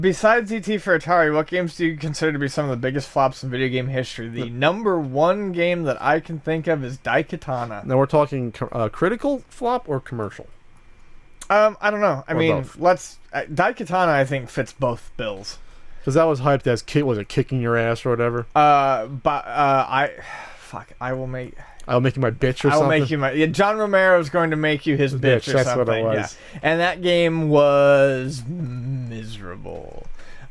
Besides ET for Atari, what games do you consider to be some of the biggest flops in video game history? The number one game that I can think of is Daikatana. Now we're talking critical flop or commercial? I don't know. I mean, both. Daikatana, I think, fits both bills. Because that was hyped as was it kicking your ass or whatever? I will make. I'll make you my bitch or something. I'll make you my. Yeah, John Romero's going to make you his bitch or that's something. what it was. Yeah. And that game was miserable.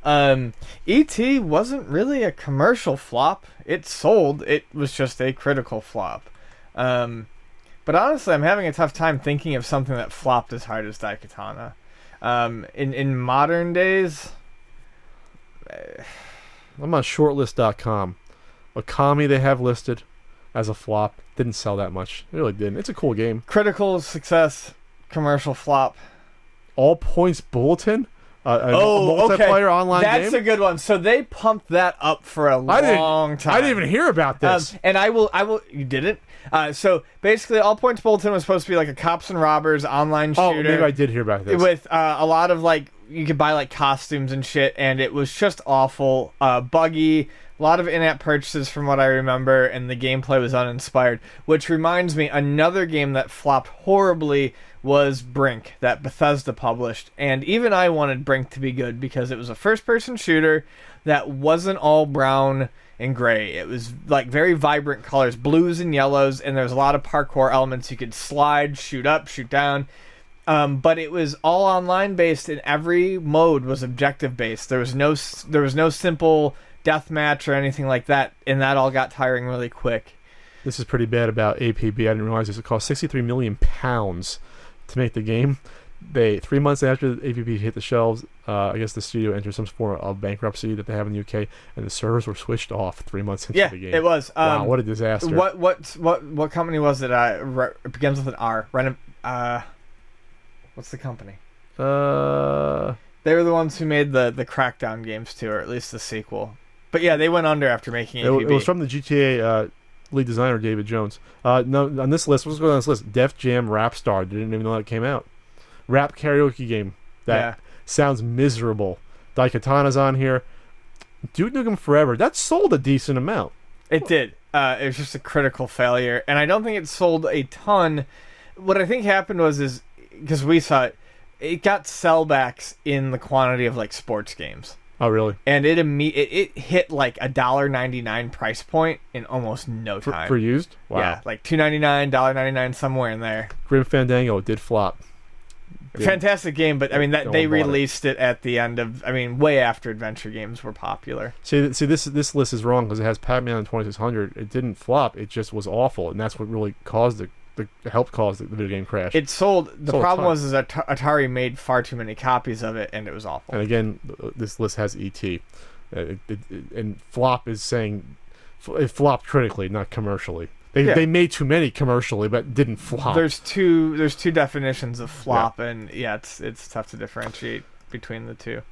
E.T. wasn't really a commercial flop. It sold. It was just a critical flop. But honestly, I'm having a tough time thinking of something that flopped as hard as Daikatana. In modern days, I'm on shortlist.com. Okami they have listed as a flop. Didn't sell that much. It really didn't. It's a cool game. critical success, commercial flop. All Points Bulletin? A multiplayer online game? That's a good one. So they pumped that up for a long time. I didn't even hear about this. And I will. You didn't. So basically, All Points Bulletin was supposed to be like a cops and robbers online shooter. Oh, maybe I did hear about this. With a lot of you could buy costumes and shit, and it was just awful, buggy. A lot of in-app purchases from what I remember, and the gameplay was uninspired. Which reminds me, another game that flopped horribly was Brink, that Bethesda published. And even I wanted Brink to be good because it was a first-person shooter that wasn't all brown and gray. It was very vibrant colors, blues and yellows, and there was a lot of parkour elements. You could slide, shoot up, shoot down. But it was all online based, and every mode was objective based. There was no simple deathmatch or anything like that, and that all got tiring really quick. This is pretty bad about APB. I didn't realize this. It cost £63 million to make the game. 3 months after the APB hit the shelves, I guess the studio entered some form of bankruptcy that they have in the UK, and the servers were switched off 3 months into the game. Yeah, it was. Wow, what a disaster! What company was it? It begins with an R. What's the company? They were the ones who made the Crackdown games too, or at least the sequel. But yeah, they went under after making APB. It was from the GTA lead designer David Jones. No, on this list, what's going on this list? Def Jam Rap Star. Didn't even know that came out. Rap karaoke game that sounds miserable. Daikatana's on here. Duke Nukem Forever. That sold a decent amount. It did. It was just a critical failure, and I don't think it sold a ton. What I think happened was because we saw it got sellbacks in the quantity of sports games. Oh, really? And it hit $1.99 price point in almost no time. For used? Wow. Yeah, $2.99, $1.99, somewhere in there. Grim Fandango did flop. Fantastic game, but I mean they released it at the end of way after adventure games were popular. See this list is wrong because it has Pac-Man on 2600. It didn't flop. It just was awful, and that's what really caused helped cause the video game crash. It sold. The problem was that Atari made far too many copies of it, and it was awful. And again, this list has ET, and flop is saying it flopped critically, not commercially. They made too many commercially, but didn't flop. There's two definitions of flop, and it's tough to differentiate between the two.